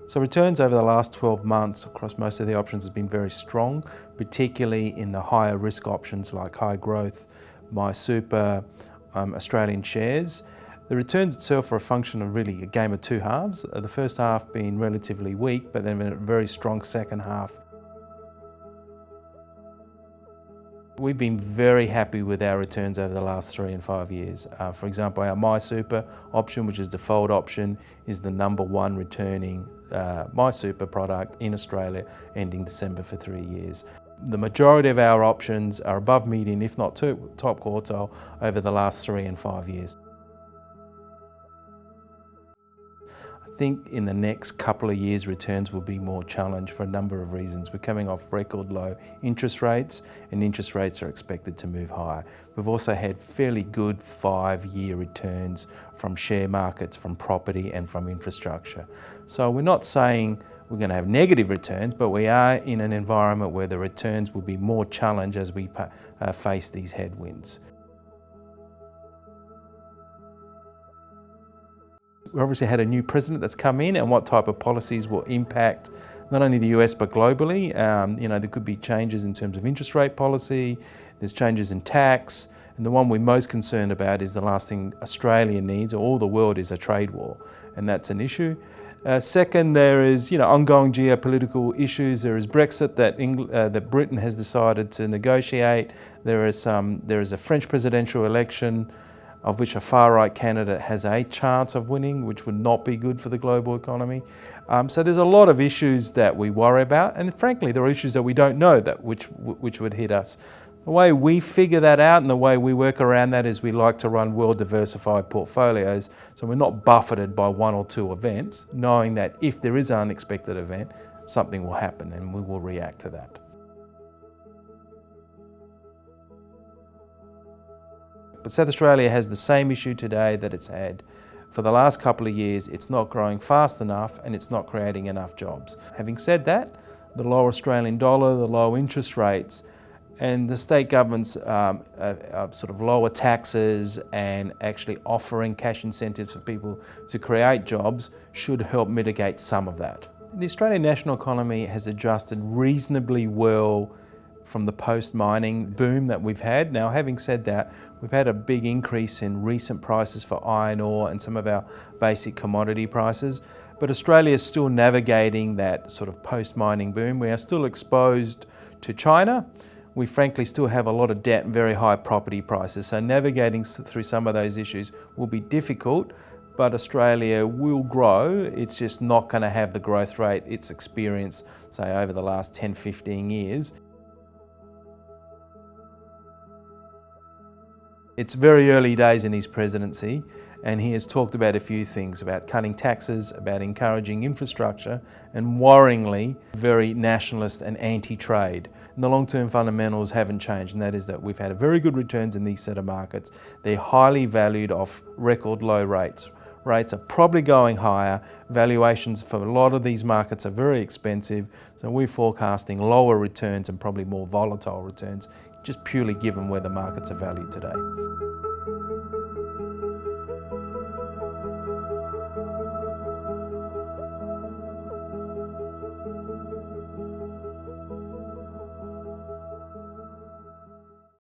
So returns over the last 12 months across most of the options has been very strong, particularly in the higher risk options like high growth, MySuper, Australian shares. The returns itself are a function of really a game of two halves, the first half being relatively weak, but then a very strong second half. We've been very happy with our returns over the last 3 and 5 years. For example, our MySuper option, which is the default option, is the #1 returning MySuper product in Australia, ending December for 3 years. The majority of our options are above median, if not top quartile, over the last 3 and 5 years. I think in the next couple of years returns will be more challenged for a number of reasons. We're coming off record low interest rates, and interest rates are expected to move higher. We've also had fairly good 5-year returns from share markets, from property and from infrastructure. So we're not saying we're going to have negative returns, but we are in an environment where the returns will be more challenged as we face these headwinds. We obviously had a new president that's come in, and what type of policies will impact not only the US but globally. There could be changes in terms of interest rate policy, there's changes in tax, and the one we're most concerned about is the last thing Australia needs, or all the world, is a trade war, and that's an issue. Second, there is ongoing geopolitical issues. There is Brexit that Britain has decided to negotiate. There is a French presidential election of which a far-right candidate has a chance of winning, which would not be good for the global economy. So there's a lot of issues that we worry about, and frankly, there are issues that we don't know which would hit us. The way we figure that out and the way we work around that is we like to run well-diversified portfolios, so we're not buffeted by 1 or 2 events, knowing that if there is an unexpected event, something will happen and we will react to that. But South Australia has the same issue today that it's had for the last couple of years. It's not growing fast enough and it's not creating enough jobs. Having said that, the low Australian dollar, the low interest rates, and the state government's sort of lower taxes and actually offering cash incentives for people to create jobs should help mitigate some of that. The Australian national economy has adjusted reasonably well from the post-mining boom that we've had. Now, having said that, we've had a big increase in recent prices for iron ore and some of our basic commodity prices, but Australia is still navigating that sort of post-mining boom. We are still exposed to China. We frankly still have a lot of debt and very high property prices, so navigating through some of those issues will be difficult, but Australia will grow. It's just not going to have the growth rate it's experienced, say, over the last 10, 15 years. It's very early days in his presidency, and he has talked about a few things, about cutting taxes, about encouraging infrastructure, and worryingly, very nationalist and anti-trade. And the long-term fundamentals haven't changed, and that is that we've had very good returns in these set of markets. They're highly valued off record low rates. Rates are probably going higher. Valuations for a lot of these markets are very expensive, so we're forecasting lower returns and probably more volatile returns, just purely given where the markets are valued today.